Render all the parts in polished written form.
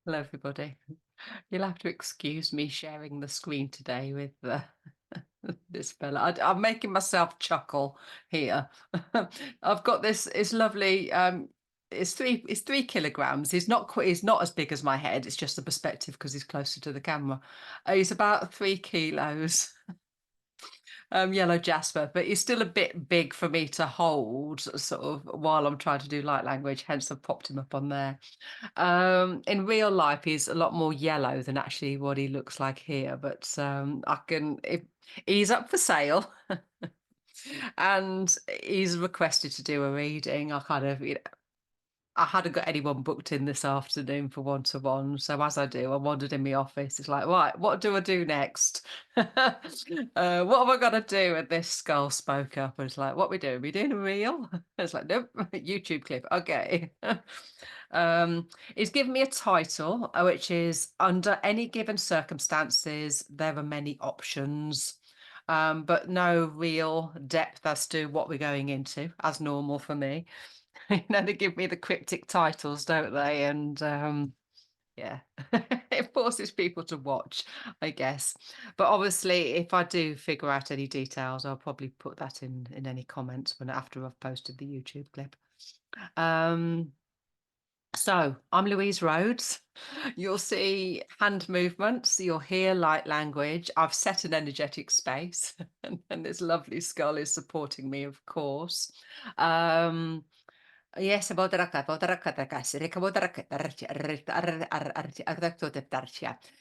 Hello, everybody. You'll have to excuse me sharing the screen today with this fella. I'm making myself chuckle here. I've got this. It's lovely. It's 3 kilograms. He's not as big as my head. It's just the perspective because he's closer to the camera. He's about 3 kilos. Yellow jasper, but he's still a bit big for me to hold, sort of, while I'm trying to do light language. Hence, I've popped him up on there. In real life, he's a lot more yellow than actually what he looks like here. But if he's up for sale, and he's requested to do a reading. I hadn't got anyone booked in this afternoon for one-to-one. So as I do, I wandered in my office. It's like, right, what do I do next? What have I got to do? And this skull spoke up and it's like, what we doing? We doing a reel? It's like, nope, YouTube clip. Okay. He's given me a title, which is Under Any Given Circumstances, There Are Many Options. But no real depth as to what we're going into, as normal for me. They give me the cryptic titles, don't they? And yeah, it forces people to watch, I guess. But obviously, if I do figure out any details, I'll probably put that in any comments when after I've posted the YouTube clip. So I'm Louise Rhodes. You'll see hand movements, you'll hear light language. I've set an energetic space, and this lovely skull is supporting me, of course. Yes, about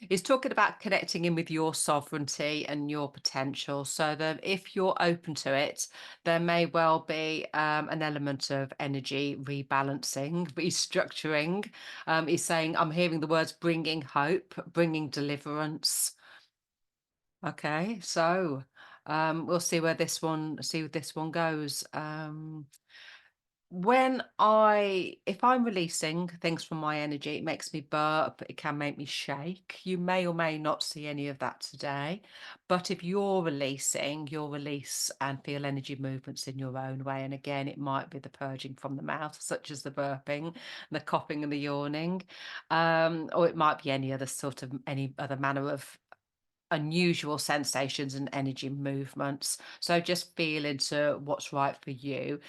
He's talking about connecting in with your sovereignty and your potential, so that if you're open to it, there may well be an element of energy rebalancing, restructuring. He's saying, I'm hearing the words bringing hope, bringing deliverance. Okay, so we'll see where this one goes. If I'm releasing things from my energy, it makes me burp, it can make me shake. You may or may not see any of that today. But if you're releasing, you'll release and feel energy movements in your own way. And again, it might be the purging from the mouth, such as the burping, the coughing and the yawning. Or it might be any other manner of unusual sensations and energy movements. So just feel into what's right for you.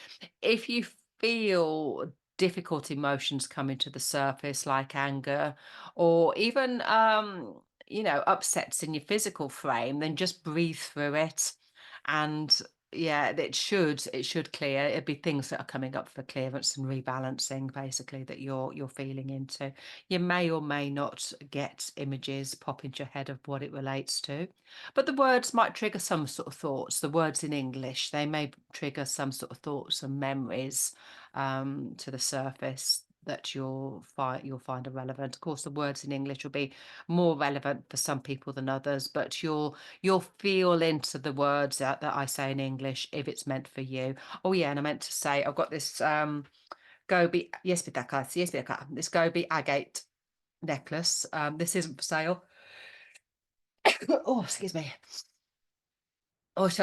If you feel difficult emotions coming to the surface, like anger, or even upsets in your physical frame, then just breathe through it. And yeah, it should clear. It'd be things that are coming up for clearance and rebalancing, basically, that you're feeling into. You may or may not get images pop into your head of what it relates to, but the words might trigger some sort of thoughts. The words in English, they may trigger some sort of thoughts and memories to the surface that you'll find are relevant. Of course, the words in English will be more relevant for some people than others, but you'll feel into the words that I say in English if it's meant for you. Oh yeah, and I meant to say I've got this Gobi, this Gobi agate necklace. This isn't for sale. Oh, excuse me. Oh, just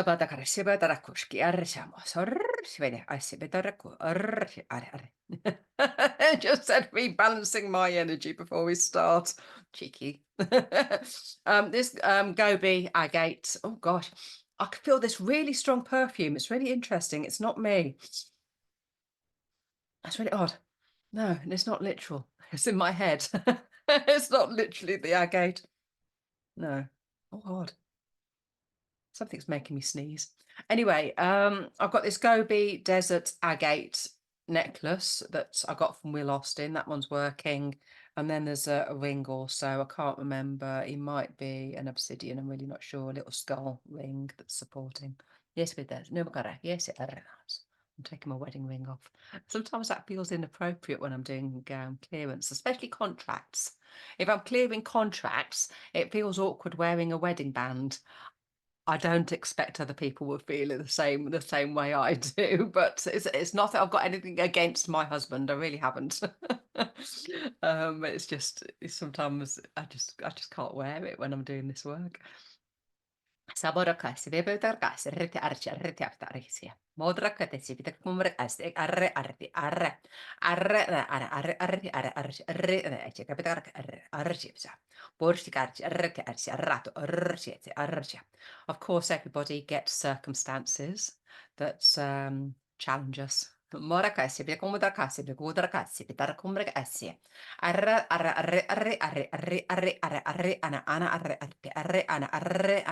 said rebalancing my energy before we start. Cheeky. This Gobi agate. Oh gosh, I can feel this really strong perfume. It's really interesting. It's not me. That's really odd. No, it's not literal. It's in my head. It's not literally the agate. No. Oh, odd. Something's making me sneeze. Anyway, I've got this Gobi Desert Agate necklace that I got from Will Austin. That one's working. And then there's a ring also. I can't remember. It might be an obsidian. I'm really not sure. A little skull ring that's supporting. Yes, it does. No, yes, it does. I'm taking my wedding ring off. Sometimes that feels inappropriate when I'm doing clearance, especially contracts. If I'm clearing contracts, it feels awkward wearing a wedding band. I don't expect other people will feel it the same way I do, but it's not that I've got anything against my husband. I really haven't. It's sometimes I just can't wear it when I'm doing this work. Saborokasi, vebetarkasi, riti archi, riti aptarisia. Modrakatesi, vitakumrakasi, arre, arti, arre, arre, arre, arre, arre, arre, arre, arre, arre, capitark, arre, archipsa. Borstikarchi, arreki, archi, arrato, archieti, archia. Of course, everybody gets circumstances that challenge us. Morakasi, vitakumrakasi, vitakumrakasi, vitakumrakasi. Arre, arre, arre, arre, arre, arre, arre, arre, arre, ana, arre, arte, arre, ana, arrete,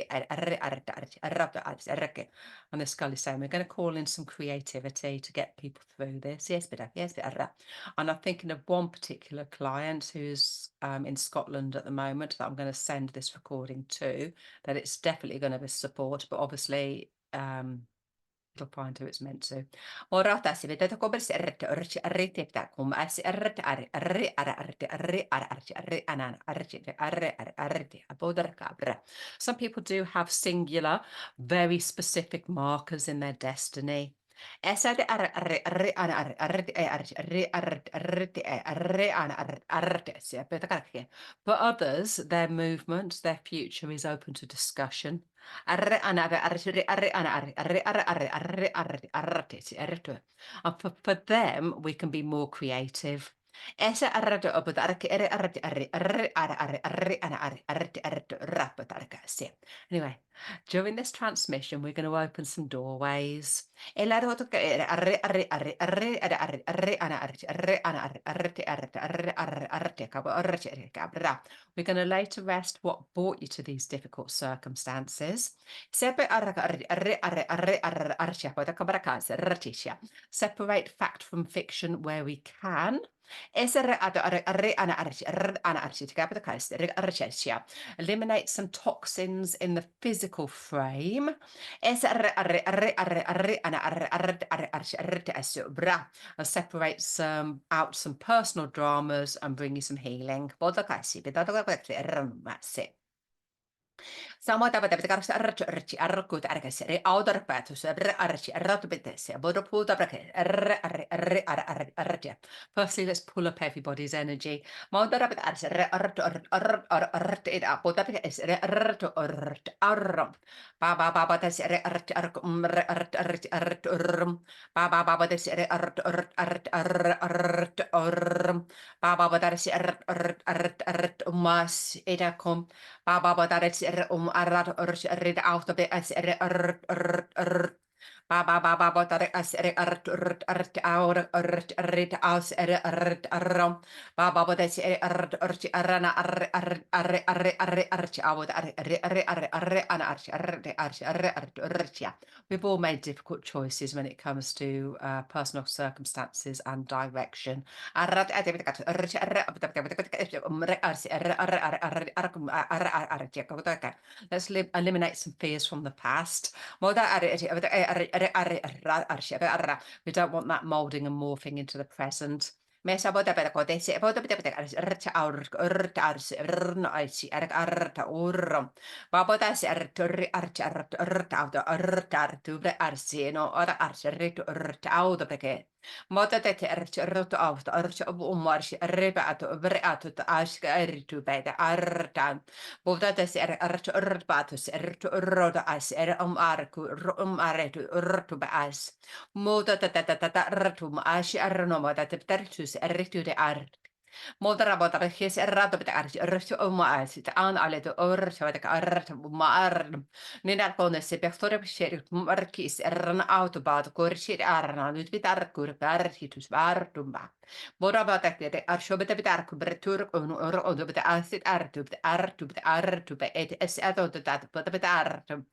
arre, arte, arte, arrata, arte, arreke. And the skull is saying, we're going to call in some creativity to get people through this. Yes, but arra. And I'm thinking of one particular client who's in Scotland at the moment that I'm going to send this recording to, that it's definitely going to be support, but obviously, it'll find who it's meant to. Morata si vedete come si arrete come si arrete arre anan arrete abodar cabra. Some people do have singular, very specific markers in their destiny. Esa de arre ana arre ana arrete si For others, their movement, their future is open to discussion. Arre ana arre ana and for them, we can be more creative. Esa arrado obo darke Anyway, during this transmission, we're going to open some doorways. We're going to lay to rest what brought you to these difficult circumstances. Separate fact from fiction where we can. Eliminate some toxins in the physical frame. And separate out some personal dramas and bring you some healing. Sama dapat dapat karus arci arkut arkas re outer patus arci arrat betese bodo puta brake arci. Firstly, let's pull up everybody's energy. Mauda dapat arci art it up. Boda dapat es art arram. Baba das art Baba das art Baba das mas edakom. Baba daret arrat rid out of it as Baba daret as art out rid aus ram Baba das arana archi out archi. We've all made difficult choices when it comes to personal circumstances and direction. Let's eliminate some fears from the past. We don't want that molding and morphing into the present. Mesa bota per codese bota per archa arta urro babota se arturri archa arta tubre arsino ora archa ritu auto perché Mota te archa roto auto archa marci rebato breato asca eritu beta arta bota te se archa urbato se eritu roda as arcu aretu urtu as Mota ratum ashi arnomota te tertus erritude art. Moderabota his errato art rus omaas te aan alle de orsa de art maar. Nina kones se pectore sher markis erran autobad corshir arna lut vit arkur perhitus vartumba. Borabata de arshobete bitarku bretur on or odobete asit artub et es adot dat but artum.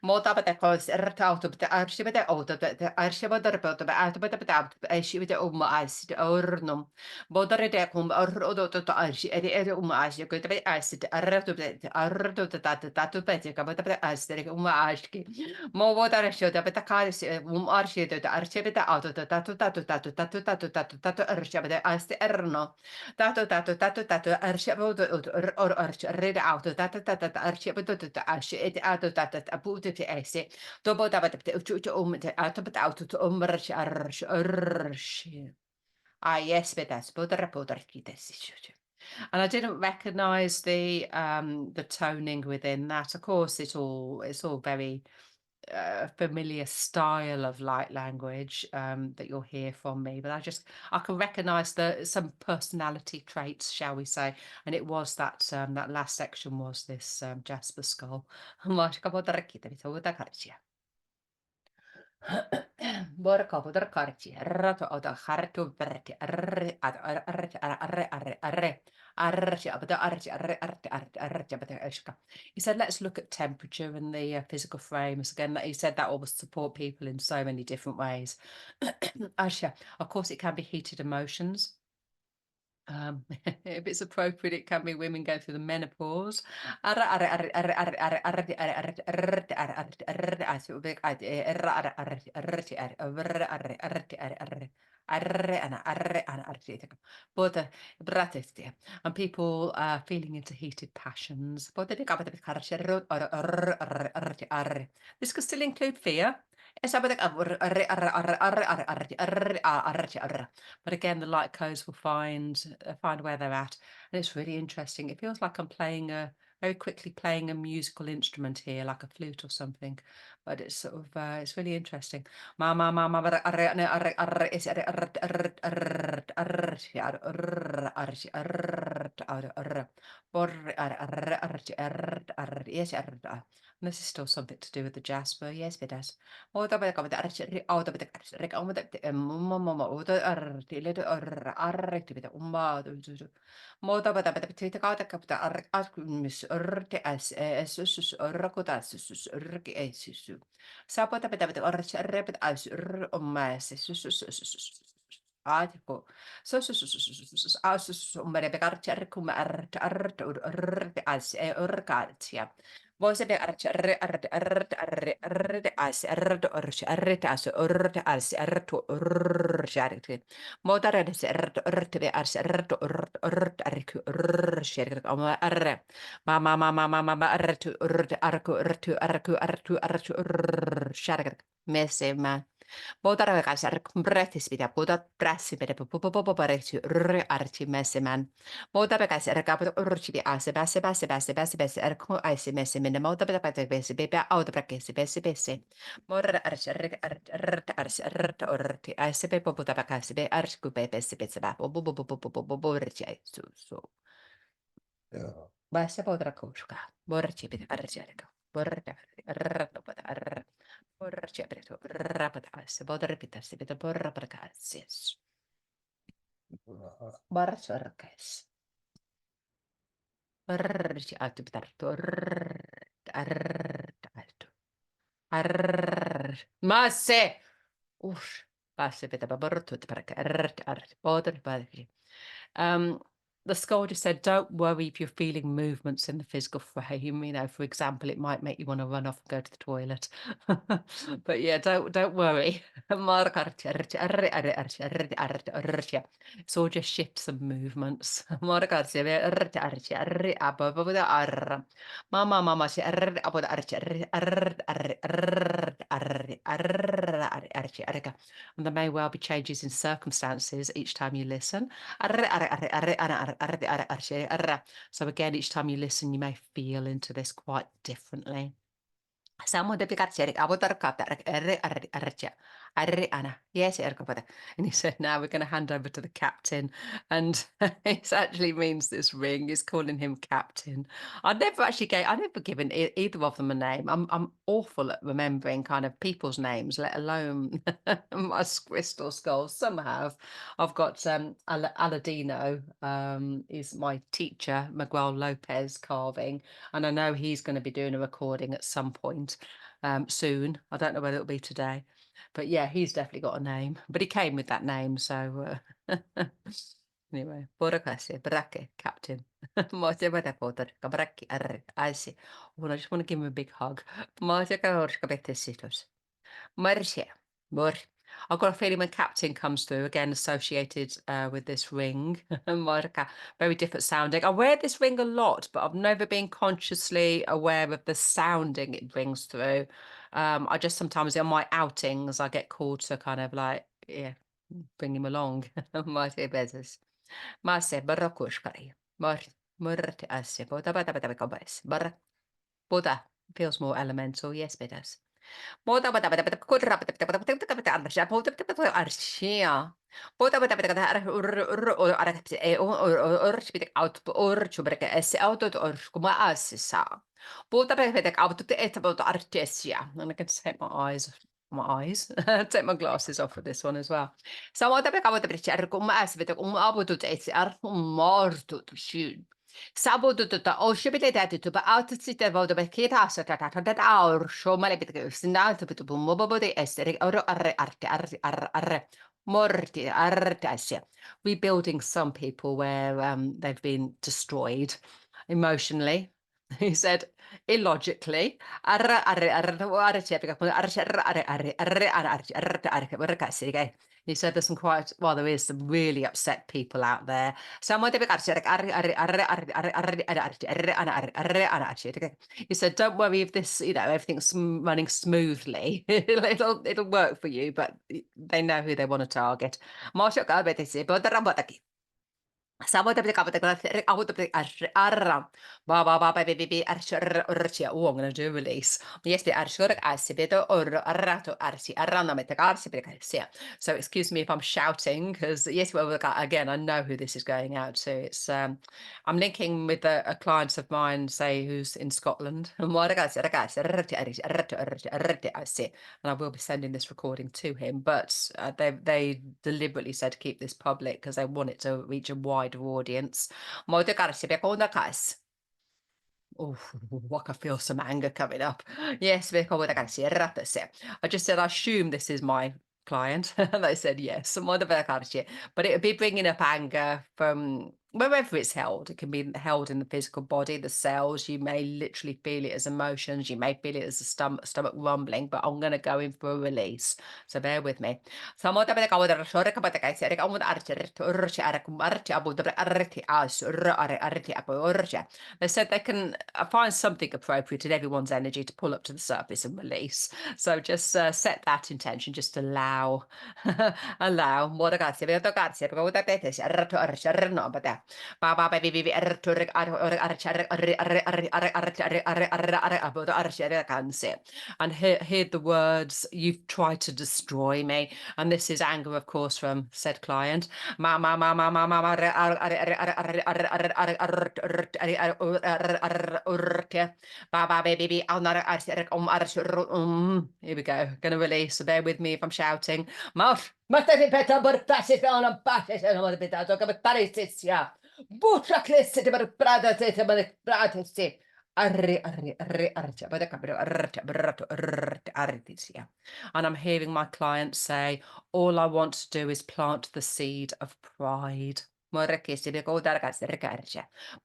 Muuta bete kos ertautu bete arsi bete outa bete arsi bete repauta bete auto bete bete auto arsi bete asi de ornum. Bodare de kum ordo to arsi edi asi ko bete asi de arto bete tatu bete ka bete asi de aski. Mo bodare sho de bete kaisi arsi de arsi bete auto tatu arsi bete asi erno. Tatu arsi bete arsi rede auto arsi bete asi edi auto appunto che esse dopo davate ucciuccio te auto arsh. Ah yes, betas poter kitesi. And I didn't recognize the toning within that. Of course, it's all very familiar style of light language that you'll hear from me, but I can recognize the some personality traits, shall we say. And it was that last section was this Jasper skull. Borka budar karti, rato oda harto berti, arre, arre, arre, arre, arre, arre, arre, abada, arre, arre, arre, arre, arre, abada, eshka. He said, let's look at temperature and the physical frames. Again, he said that will support people in so many different ways. Asha, of course, it can be heated emotions. If it's appropriate, it can be women going through the menopause. But and people feeling into heated passions. This could still include fear. But again, the light codes will find where they're at, and it's really interesting. It feels like I'm playing very quickly playing a musical instrument here, like a flute or something. But it's sort of it's really interesting. Ma ma ma ma bara- arre- ne- arre- arre- is- arre- arre- arre- arre- arre- arre- arre- arre- arre- arre- borre- arre- arre- arre- arre- arre- yes, arre- arre. And this is still something to do with the Jasper. Yes, it does. Oota beta kavata arsi oota beta arsi reka omata mama oota arti le arti beta umma moota beta beta beta kaata kapta mis arti as arrakota as arki as sapota beta beta arsi repet as umma Aatiko. Asus umbere bekarti arkuma art as urkatia. Voisi be as artu urjarti. Modare se be as arku urjarti. Arre. Mama artu urjarti. Messe man. Potara kasar kumpretis pida puta prassi pida pupupupupareti arti messeman. Mota kasar kaput urchi ase basse erko ice messe min mota pida pata besse bebe auto prakesi besse. Mora arsi arsi urti ice be puta pakasi be arsku be besse besse ba bububububububurti su. Basse potra koshka. Borchi pida arsi erko. Borta arra. Porci aperto, rapatase, podrepitas, pita porra pracasis. Barsorcas. Porci alto pitarto, alto. Masse! Uff, passe pita paborto, praca, podre padri. The scholar just said, don't worry if you're feeling movements in the physical frame. You know, for example, it might make you want to run off and go to the toilet. But yeah, don't worry. It's all just shifts and movements. Mama, and there may well be changes in circumstances each time you listen. So again, each time you listen, you may feel into this quite differently. Yes, and he said, now we're going to hand over to the captain. And it actually means this ring is calling him captain. I never given either of them a name. I'm awful at remembering kind of people's names, let alone my crystal skulls. Some have. I've got Aladino is my teacher, Miguel Lopez carving. And I know he's going to be doing a recording at some point soon. I don't know whether it'll be today. But yeah, he's definitely got a name. But he came with that name, so anyway. Borokase, Brake, Captain. Moite bada poter, Kabraki, Arre, I see. Well, I just want to give him a big hug. Moite Kaorska Betesitos. Marcia. Mor. I've got a feeling when Captain comes through, again associated with this ring, Morka, very different sounding. I wear this ring a lot, but I've never been consciously aware of the sounding it brings through. I just sometimes on my outings, I get called to kind of like, yeah, bring him along. Mate bezes. Mase barokushkari. Mor murti assi. Bar Buddha feels more elemental. Yes, it does. And I can take my eyes, take my glasses off for this one as well. So Sabutututa oshibitatutuba outsita vodabekita or shomalebit sinaltubu mobile esteric or arte morti artasia. Rebuilding some people where they've been destroyed emotionally. He said illogically. He said there's some quite, well, there is some really upset people out there. He said, don't worry if this, everything's running smoothly. It'll work for you, but they know who they want to target. Oh, I'm going to do a release. So excuse me if I'm shouting, because yes, well, again, I know who this is going out to. It's I'm linking with a client of mine, say, who's in Scotland. And I will be sending this recording to him, but they deliberately said to keep this public because they want it to reach a wider audience. Oh, I can feel some anger coming up. Yes, I just said, I assume this is my client. And they said yes. But it would be bringing up anger from wherever it's held. It can be held in the physical body, the cells. You may literally feel it as emotions. You may feel it as a stomach rumbling, but I'm going to go in for a release. So bear with me. They said they can find something appropriate in everyone's energy to pull up to the surface and release. So just set that intention, just allow, allow. And hear the words, you've tried to destroy me. And this is anger, of course, from said client. Here we go. Gonna release. So bear with me if I'm shouting. And I'm hearing my clients say, all I want to do is plant the seed of pride. But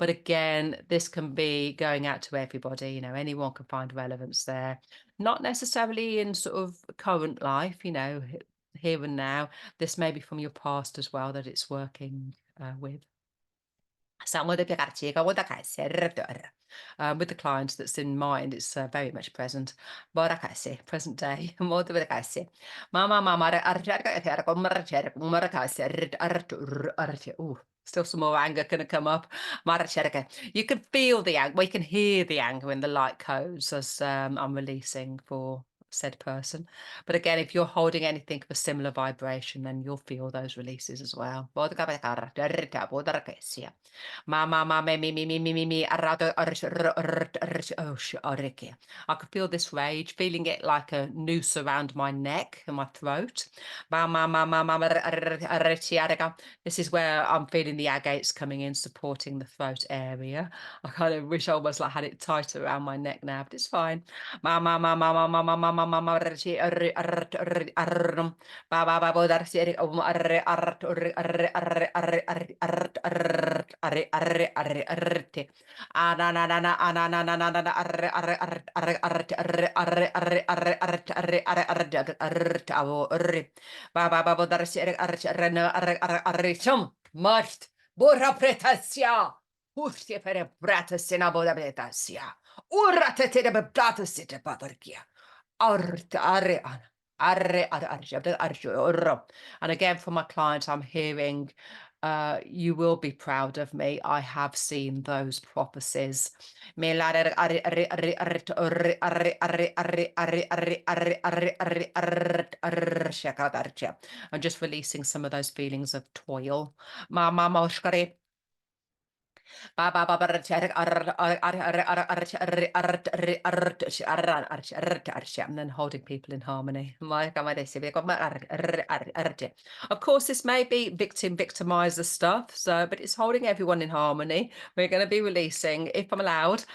again, this can be going out to everybody, anyone can find relevance there. Not necessarily in sort of current life, here and now. This may be from your past as well that it's working with. With the clients that's in mind, it's very much present. Present day. Ooh, still some more anger going to come up. You can feel the anger, well, you can hear the anger in the light codes as I'm releasing for said person. But again, if you're holding anything of a similar vibration, then you'll feel those releases as well. I could feel this rage, feeling it like a noose around my neck and my throat. This is where I'm feeling the agates coming in, supporting the throat area. I kind of wish I almost like had it tighter around my neck now, but it's fine. Mart, borra pretasia, hustia per bratasina boda pretasia, urrate te de bratasite paparkia, and again, for my clients, I'm hearing you will be proud of me. I have seen those prophecies. I'm just releasing some of those feelings of toil. And then holding people in harmony. Of course, this may be victimizer stuff, so but it's holding everyone in harmony. We're going to be releasing, if I'm allowed,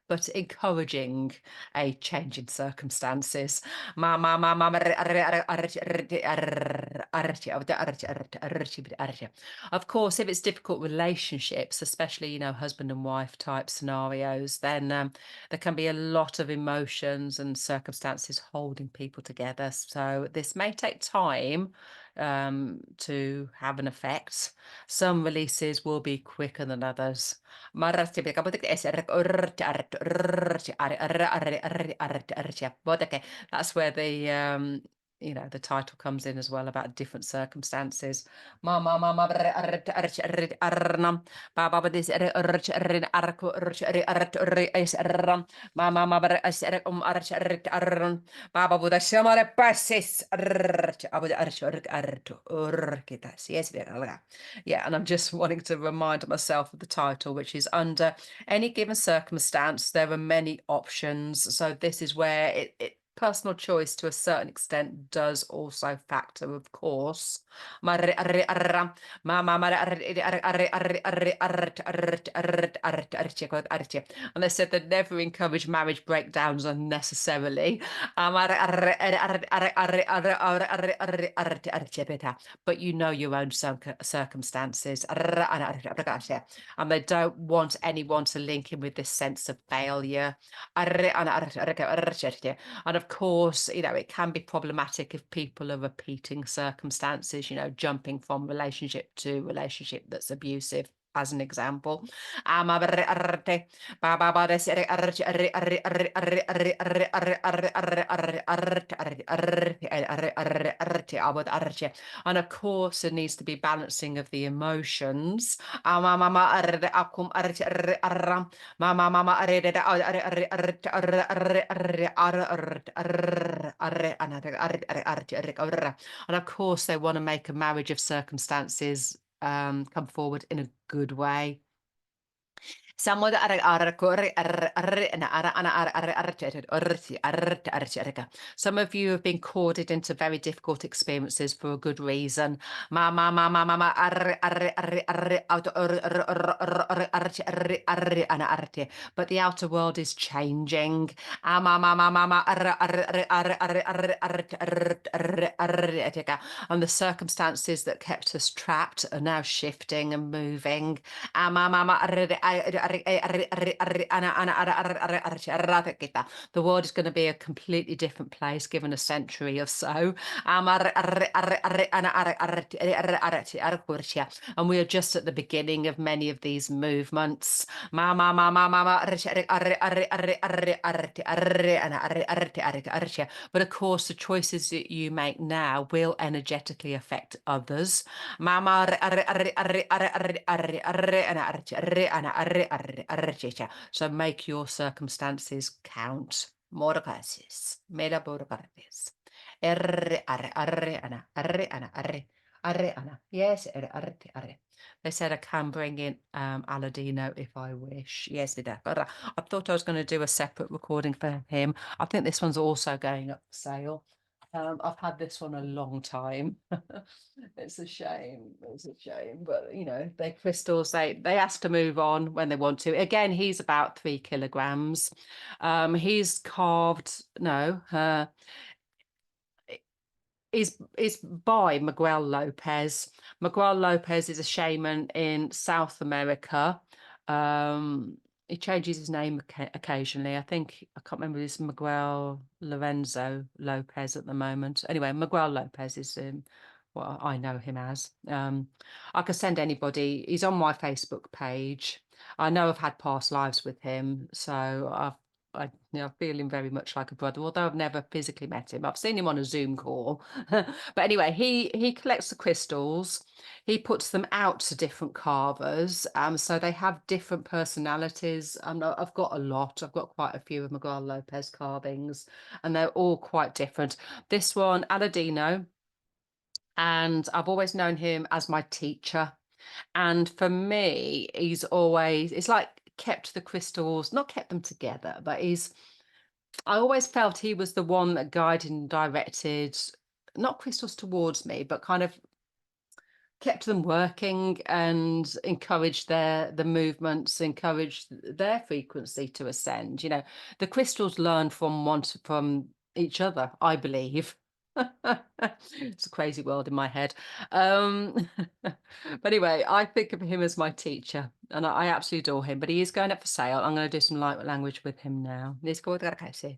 but encouraging a change in circumstances. Of course, if it's difficult relationships, especially, husband and wife type scenarios, then there can be a lot of emotions and circumstances holding people together. So this may take time to have an effect. Some releases will be quicker than others. That's where the title comes in as well about different circumstances. Baba Buddha Shamare Basis. Yeah, and I'm just wanting to remind myself of the title, which is under any given circumstance, there are many options. So this is where personal choice to a certain extent does also factor, of course. And they said they'd never encourage marriage breakdowns unnecessarily. But you know your own circumstances. And they don't want anyone to link in with this sense of failure. And of course, it can be problematic if people are repeating circumstances, jumping from relationship to relationship that's abusive, as an example. And of course, there needs to be balancing of the emotions. And of course, they want to make a marriage of circumstances come forward in a good way. Some of the some of you have been courted into very difficult experiences for a good reason. But the outer world is changing. And the circumstances that kept us trapped are now shifting and moving. The world is going to be a completely different place given a century or so. And we are just at the beginning of many of these movements. But of course, the choices that you make now will energetically affect others. So make your circumstances count. Morgasis. Mela borgasis. Yes, they said I can bring in Aladino if I wish. Yes, they did. I thought I was going to do a separate recording for him. I think this one's also going up for sale. I've had this one a long time. It's a shame. It's a shame. But they're crystals. They ask to move on when they want to. Again, he's about 3 kilograms. He's carved, no, is by Miguel Lopez. Miguel Lopez is a shaman in South America. He changes his name occasionally. I think, I can't remember, this Miguel Lorenzo Lopez at the moment. Anyway, Miguel Lopez is what I know him as. I can send anybody. He's on my Facebook page. I know I've had past lives with him, so I feel him very much like a brother, although I've never physically met him. I've seen him on a Zoom call. But anyway, he collects the crystals. He puts them out to different carvers. So they have different personalities. I've got a lot. I've got quite a few of Miguel Lopez carvings, and they're all quite different. This one, Aladino, and I've always known him as my teacher. And for me, he's always, it's like kept the crystals, not kept them together, but I always felt he was the one that guided and directed, not crystals towards me, but kind of kept them working and encouraged the movements, encouraged their frequency to ascend. The crystals learn from each other, I believe. It's a crazy world in my head. But anyway, I think of him as my teacher, and I absolutely adore him. But he is going up for sale. I'm going to do some light language with him now.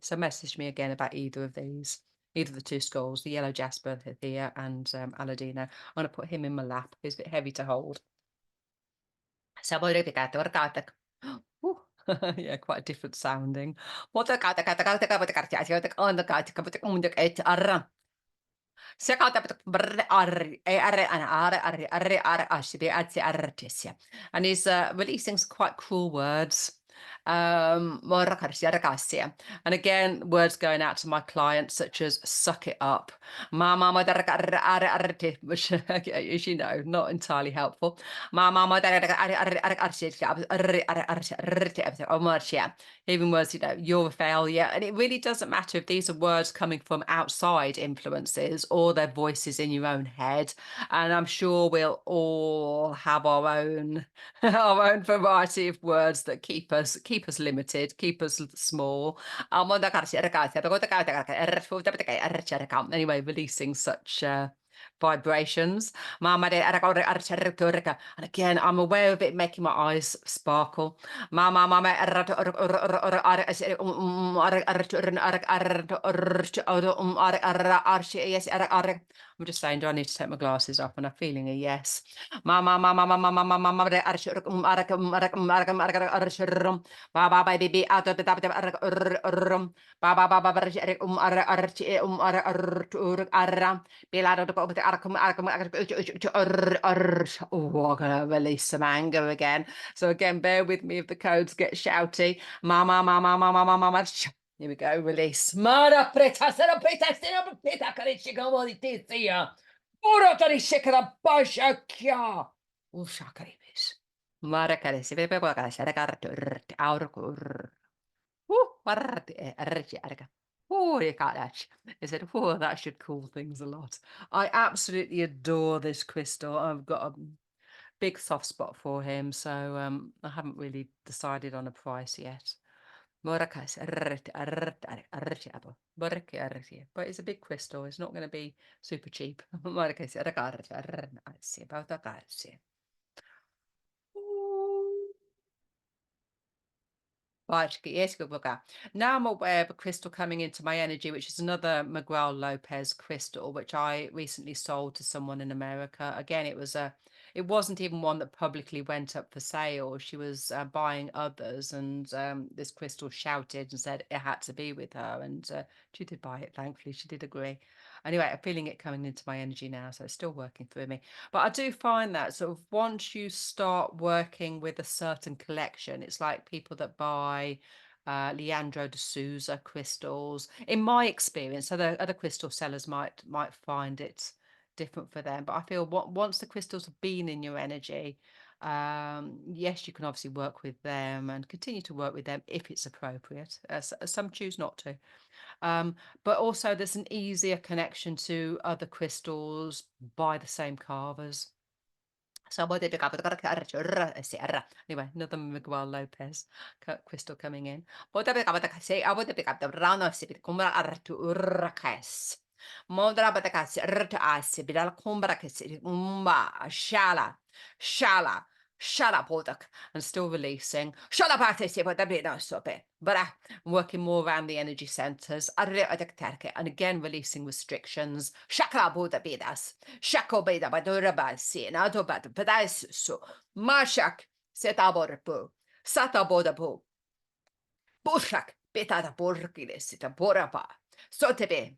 So message me again about either of these. Either of the two skulls, the yellow jasper here and Aladino. I'm going to put him in my lap. He's a bit heavy to hold. Ooh, yeah, quite a different sounding. And he's releasing some quite cruel words. And again, words going out to my clients such as suck it up, which as you know, not entirely helpful. Even words, you're a failure. And it really doesn't matter if these are words coming from outside influences or their voices in your own head. And I'm sure we'll all have our own our own variety of words that keep us limited, keep us small. Anyway, releasing such vibrations. And again, I'm aware of it making my eyes sparkle. I'm just saying, do I need to take my glasses off? And I'm feeling a yes. Oh, I'm gonna release some anger again. So again, bear with me if the codes get shouty. Here we go, release. Mara preta, sera preta, sera preta, carici come di tizia. Ora carisce che la bascia chia. Usha caribis. Mara carici, pepe qua carici, regar aur. Guardi, arca. Oh, I said, oh, that should cool things a lot. I absolutely adore this crystal. I've got a big soft spot for him, so I haven't really decided on a price yet. But it's a big crystal. It's not going to be super cheap. Right, yes, good look at. Now I'm aware of a crystal coming into my energy, which is another Miguel Lopez crystal, which I recently sold to someone in America. Again, it wasn't even one that publicly went up for sale. She was buying others, and this crystal shouted and said it had to be with her, and she did buy it. Thankfully, she did agree. Anyway, I'm feeling it coming into my energy now, so it's still working through me. But I do find that sort of once you start working with a certain collection, it's like people that buy Leandro de Souza crystals. In my experience, other crystal sellers might find it different for them. But I feel once the crystals have been in your energy, yes, you can obviously work with them and continue to work with them if it's appropriate. Some choose not to. But also there's an easier connection to other crystals by the same carvers. So anyway, another Miguel Lopez crystal coming in. Modra batakasi rtasi bidal kumbra kasi shala shala shala bodak and still releasing shala patisi but no sope but I'm working more around the energy centers and again releasing restrictions shakla boda bidas shako beda badura basi and auto bat padas so mashak setaborpu satabodapu bushak Pitää purkille sitä porapaa. Sotebe.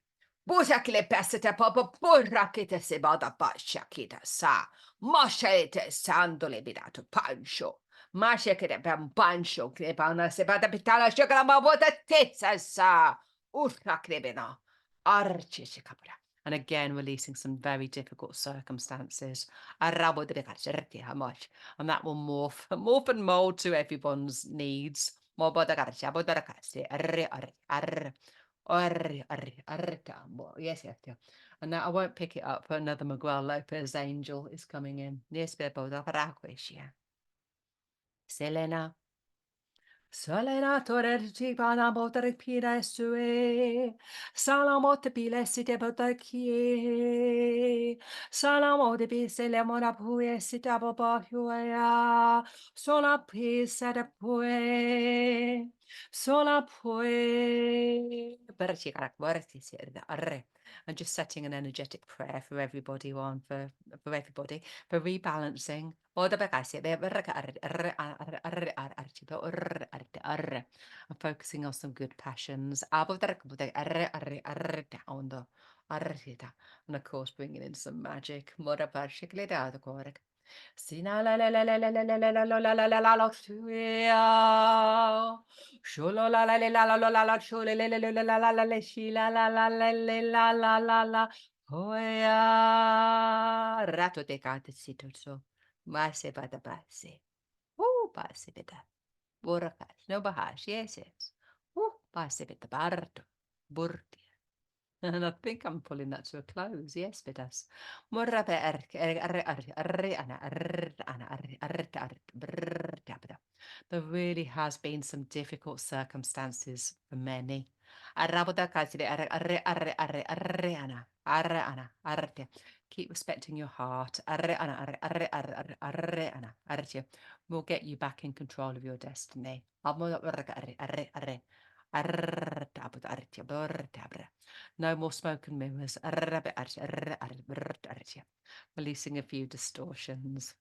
Pusakille päästä papa purrakite se bada pasakita sa. Mashaite sandole bidato pancho. Mashakite pan pancho krepana se bada pitala shakala vuota tetsassa. Urrakrebena. Archisi kapra. And again, releasing some very difficult circumstances. How much? And that will morph and mold to everyone's needs. Yes, yes, yeah. And now I won't pick it up. Another Miguel Lopez angel is coming in. Yes, Selena. Solena torerti pana motere pira sue, salamote pilesi te botakie, salamote pise le mona pue sita baba huea, sola pisa de pue, sola pue. I'm just setting an energetic prayer for everybody, for everybody, for rebalancing. I'm focusing on some good passions. And of course, bringing in some magic. Sina la la la la la la la la la la la la la la la Shulo la la la la la la la la shule la la la la la la la shi la la la la la la la la Hoya rato te cate sito so mase bada base. Base beta. Burakas. No bahash. Yes, yes. Base beta barto. Burti. And I think I'm pulling that to a close. Yes, Vidas. There really has been some difficult circumstances for many. Keep respecting your heart. We'll get you back in control of your destiny. No more smoke and mirrors. Releasing a few distortions.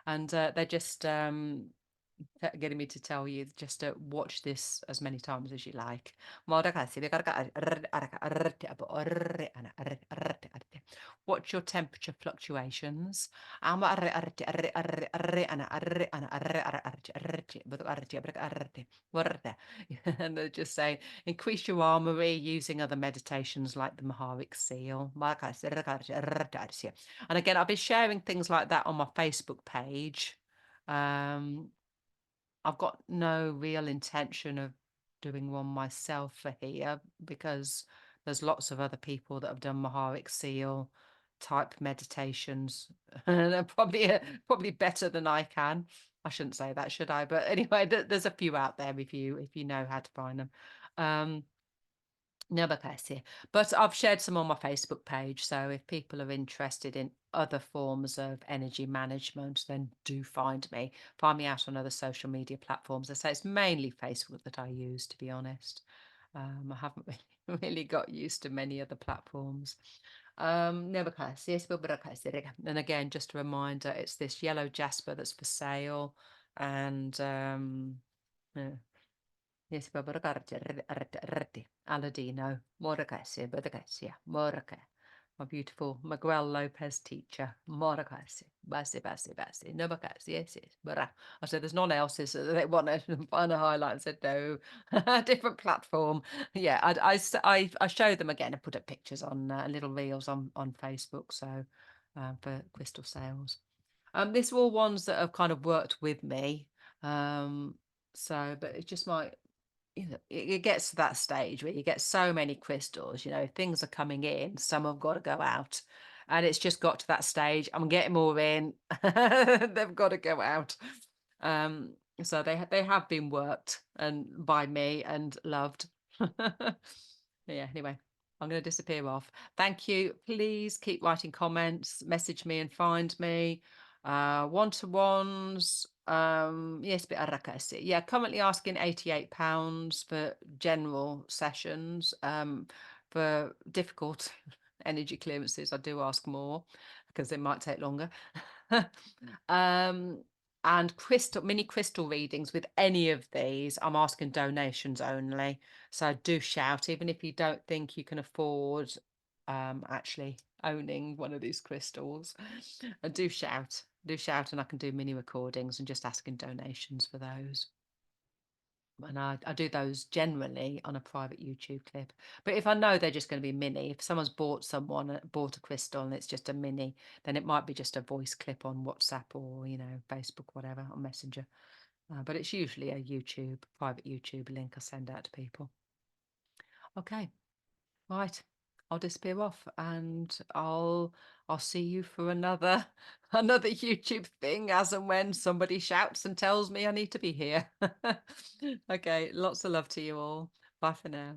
And they're just getting me to tell you just to watch this as many times as you like. Watch your temperature fluctuations. And they just say, increase your armory using other meditations like the Maharic Seal. And again, I've been sharing things like that on my Facebook page. I've got no real intention of doing one myself for here because there's lots of other people that have done Maharic Seal type meditations and they're probably better than I can. I shouldn't say that, should I? But anyway, there's a few out there if you know how to find them. No, but I've shared some on my Facebook page. So if people are interested in other forms of energy management, then do find me. Find me out on other social media platforms. I say it's mainly Facebook that I use, to be honest. I haven't really got used to many other platforms. And again, just a reminder, it's this yellow jasper that's for sale. And yes, Aladino, Moracasia, Bodacasia, Moraca, my beautiful Miguel Lopez teacher, Moracasia, Basi, no Bacasi, yes, but I said there's none else they want to find a highlight. I said no, different platform. Yeah, I show them again. I put up pictures on little reels on Facebook, so for crystal sales. These are all ones that have kind of worked with me. So, but it just might it gets to that stage where you get so many crystals, things are coming in, some have got to go out. And it's just got to that stage. I'm getting more in. They've got to go out. So they have been worked and by me and loved. Yeah, anyway, I'm going to disappear off. Thank you. Please keep writing comments, message me and find me. One-to-ones. Yes, but Arakasi. Yeah, currently asking £88 for general sessions. For difficult energy clearances, I do ask more because it might take longer. um, and mini crystal readings with any of these, I'm asking donations only. So do shout, even if you don't think you can afford actually owning one of these crystals. Do shout, and I can do mini recordings and just asking donations for those. And I do those generally on a private YouTube clip. But if I know they're just going to be mini, if someone's bought a crystal and it's just a mini, then it might be just a voice clip on WhatsApp or, Facebook, whatever, on Messenger. But it's usually a private YouTube link I send out to people. Okay, right. I'll disappear off and I'll see you for another another YouTube thing as and when somebody shouts and tells me I need to be here. Okay, lots of love to you all. Bye for now.